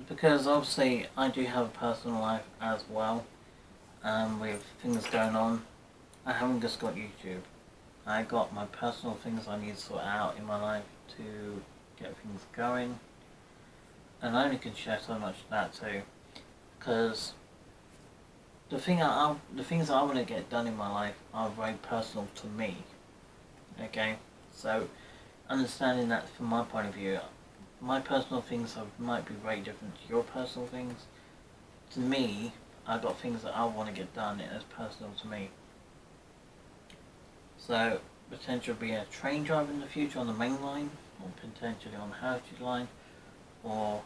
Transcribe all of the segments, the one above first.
because obviously I do have a personal life as well, with things going on. I haven't just got YouTube. I got my personal things I need to sort out in my life to get things going, and I only can share so much of that too, because the things I want to get done in my life are very personal to me. Okay, so understanding that from my point of view, my personal things might be very different to your personal things. To me, I've got things that I want to get done as personal to me. So, potential be a train driver in the future on the main line, or potentially on the Heritage line, or,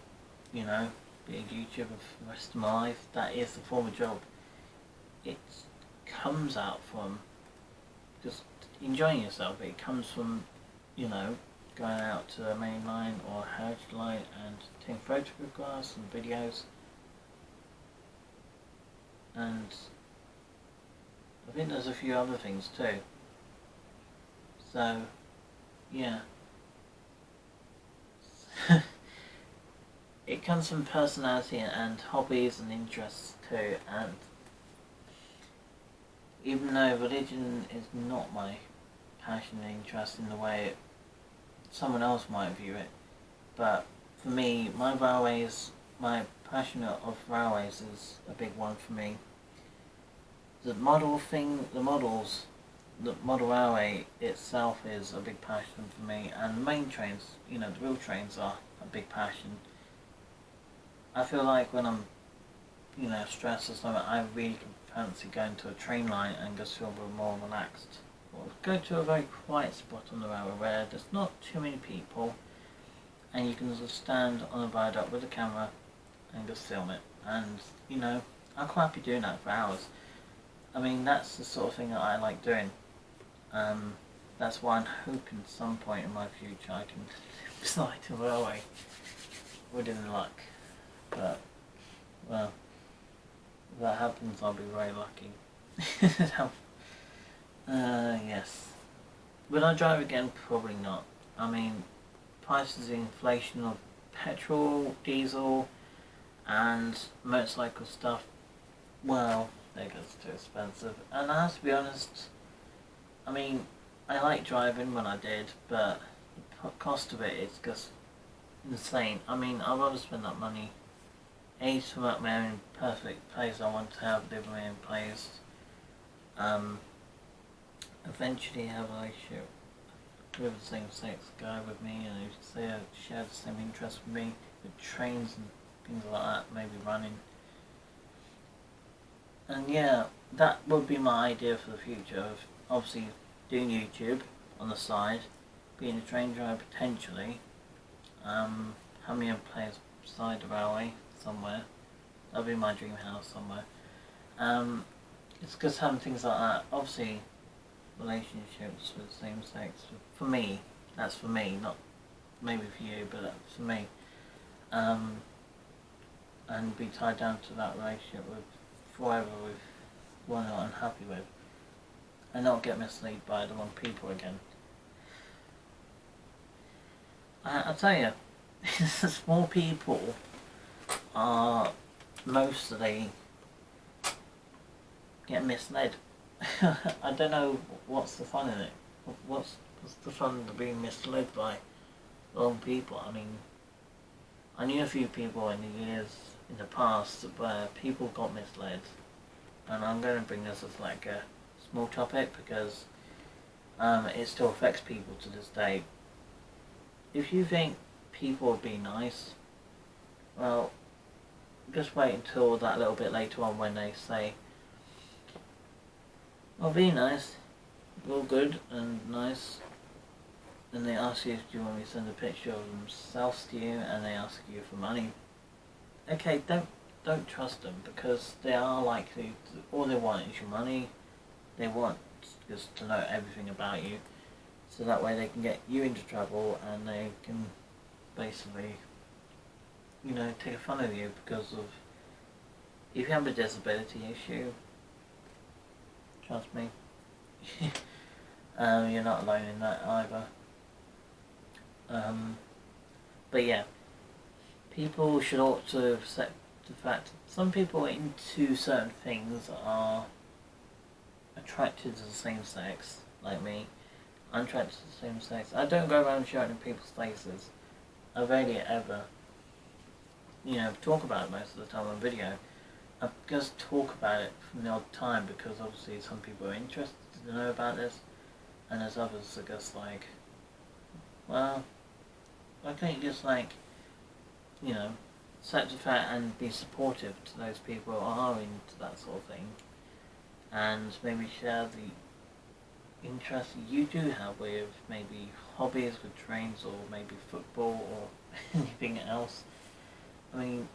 you know, be a YouTuber for the rest of my life. That is the form of job. It comes out from just enjoying yourself. It comes from, you know, going out to the main line or Heritage line and taking photographs and videos. And I think there's a few other things too. So, yeah. It comes from personality and hobbies and interests too, and even though religion is not my passion and interest in the way someone else might view it, but for me, my passion of railways is a big one for me. The model railway itself is a big passion for me, and the main trains, you know, the real trains are a big passion. I feel like when I'm, you know, stressed or something, I really can fancy going to a train line and just feel a bit more relaxed. Or go to a very quiet spot on the railway where there's not too many people, and you can just stand on a viaduct with a camera and just film it. And, you know, I'm quite happy doing that for hours. I mean, that's the sort of thing that I like doing. That's why I'm hoping at some point in my future I can fly to a railway. Within luck. But, well, if that happens, I'll be very lucky. Yes. Will I drive again? Probably not. I mean, prices of inflation of petrol, diesel, and motorcycle stuff, well, it gets too expensive. And I have to be honest, I mean, I like driving when I did, but the cost of it is just insane. I mean, I'd rather spend that money to make my own perfect place I want to have, live my own place. Eventually have a relationship with the same sex guy with me, and if they share the same interests with me, with trains and things like that, maybe running. And yeah, that would be my idea for the future, of obviously doing YouTube on the side, being a train driver potentially, having a place beside the railway somewhere. That'll be my dream house somewhere. It's just having things like that. Obviously, relationships with same sex. For me, that's for me, not maybe for you, but that's for me. And be tied down to that relationship with forever with one I'm unhappy with, and not get misled by the wrong people again. I tell you, small people are mostly get misled. I don't know what's the fun in it. What's the fun of being misled by wrong people? I mean, I knew a few people in the years in the past where people got misled, and I'm going to bring this as like a small topic because it still affects people to this day. If you think people will be nice, well, just wait until that little bit later on when they say, well, be nice, you're good and nice, and they ask you, do you want me to send a picture of themselves to you, and they ask you for money. Okay, don't trust them, because they are likely to, all they want is your money. They want just to know everything about you, so that way they can get you into trouble, and they can basically, you know, take fun of you because of, if you have a disability issue, trust me, you're not alone in that either. But yeah, people should also accept the fact that some people into certain things are attracted to the same sex, like me. I'm attracted to the same sex. I don't go around shouting in people's faces. I rarely ever, talk about it most of the time on video. I just talk about it from the odd time because obviously some people are interested to know about this, and there's others that are just like, well, why can't you just accept the fact and be supportive to those people who are into that sort of thing, and maybe share the interests you do have with maybe hobbies with trains or maybe football or anything else. I mean,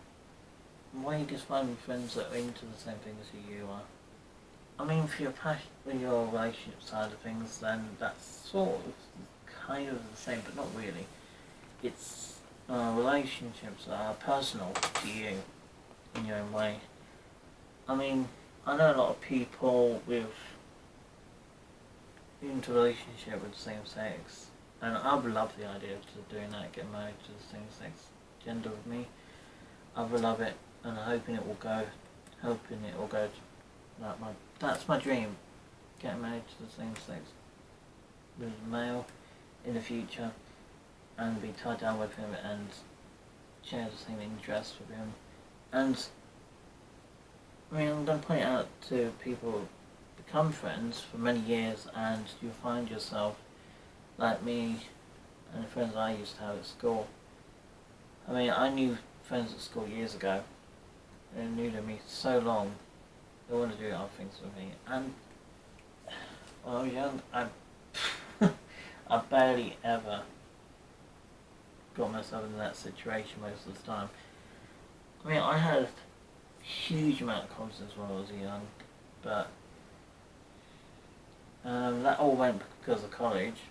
why are you just finding friends that are into the same thing as you are? I mean, for your passion, for your relationship side of things, then that's sort of kind of the same, but not really. It's relationships that are personal to you in your own way. I mean, I know a lot of people with into a relationship with the same sex, and I would love the idea of doing that, getting married to the same sex gender with me. I would love it, and I'm hoping it will go. That's my dream. Getting married to the same sex with a male in the future, and be tied down with him and share the same interests with him. And I mean, I'm going to point out to people who become friends for many years, and you'll find yourself like me and the friends I used to have at school. I mean, I knew friends at school years ago, and knew them me so long. They want to do other things with me, and when I was young, I barely ever got myself in that situation most of the time. I mean, I had a huge amount of confidence when I was young, but that all went because of college.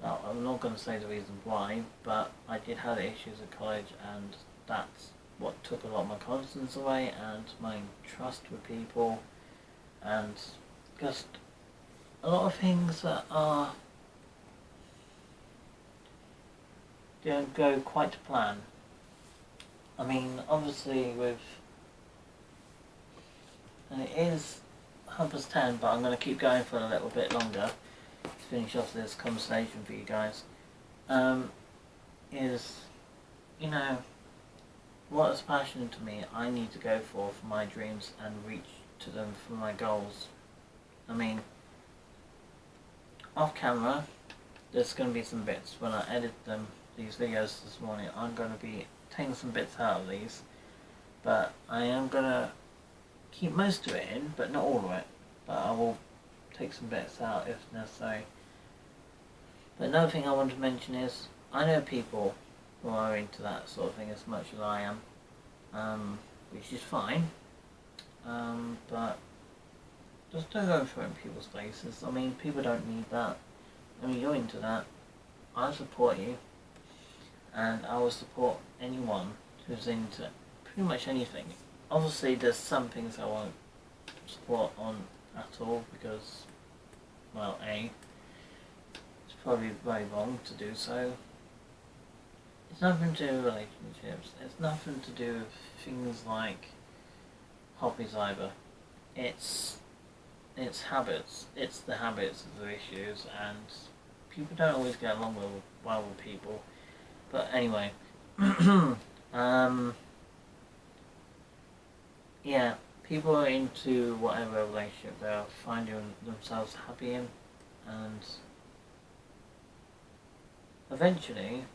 Now, I'm not going to say the reason why, but I did have issues at college, and that's what took a lot of my confidence away and my trust with people, and just a lot of things that don't go quite to plan. I mean, obviously and it is 10, but I'm going to keep going for a little bit longer to finish off this conversation for you guys. Is, what is passion to me, I need to go for my dreams and reach to them for my goals. I mean, off camera, there's going to be some bits when I edit these videos this morning. I'm going to be taking some bits out of these, but I am going to keep most of it in, but not all of it. But I will take some bits out if necessary. But another thing I want to mention is, I know people who are into that sort of thing as much as I am, which is fine, but just don't go for it in people's faces. I mean, people don't need that. I mean, you're into that. I support you, and I will support anyone who's into pretty much anything. Obviously, there's some things I won't support on at all because, well, A, it's probably very wrong to do so. It's nothing to do with relationships. It's nothing to do with things like hobbies either. It's habits. It's the habits of the issues, and people don't always get along well with people. But anyway, yeah, people are into whatever relationship they're finding themselves happy in, and eventually,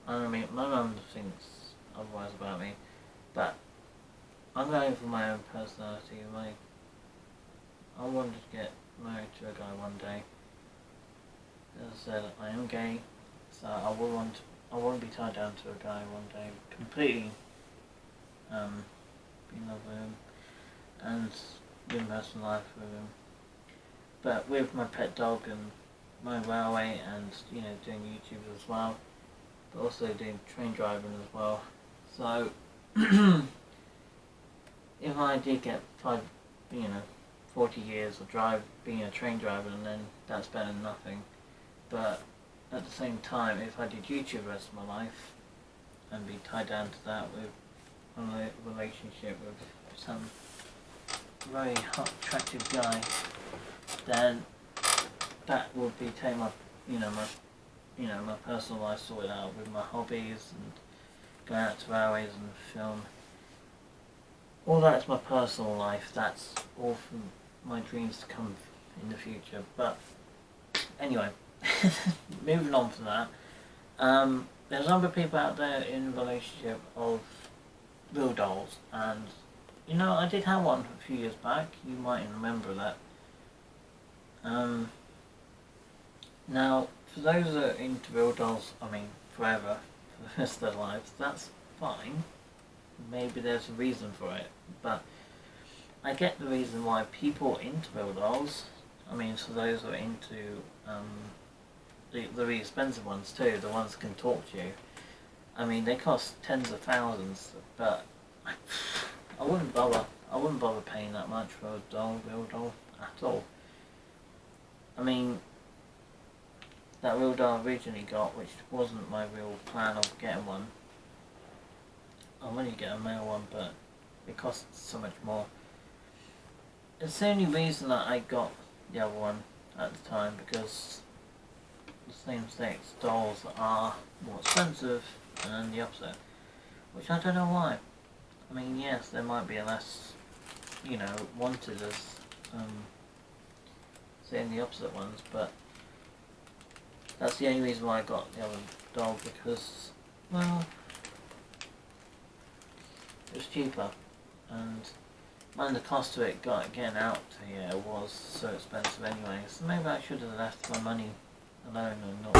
I mean, my mum thinks otherwise about me, but I'm going for my own personality. I wanted to get married to a guy one day. As I said, I am gay, so I want to be tied down to a guy one day, completely be in love with him, and live the rest of my life with him. But with my pet dog and my railway, and doing YouTube as well, but also doing train driving as well. So if I did get 40 years of being a train driver, and then that's better than nothing. But at the same time, if I did YouTube the rest of my life, and be tied down to that with a relationship with some very hot, attractive guy, then that would be taking my, my personal life sorted out with my hobbies and going out to railways and film. All that's my personal life. That's all from my dreams to come in the future. But anyway, moving on from that. There's other people out there in a relationship of real dolls, and I did have one a few years back. You might remember that. Now, for those that are into real dolls, forever, for the rest of their lives, that's fine. Maybe there's a reason for it, but I get the reason why people are into real dolls. For those that are into the really expensive ones too, the ones that can talk to you. They cost tens of thousands, but I wouldn't bother. I wouldn't bother paying that much for a real doll at all. That real doll I originally got, which wasn't my real plan of getting one. I wanted to get a male one, but it cost so much more. It's the only reason that I got the other one at the time, because the same-sex dolls are more expensive than the opposite, which I don't know why. Yes, there might be less, wanted as, saying the opposite ones, but that's the only reason why I got the other doll, because, well, it was cheaper, and the cost of it getting out here was so expensive anyway, so maybe I should have left my money alone and not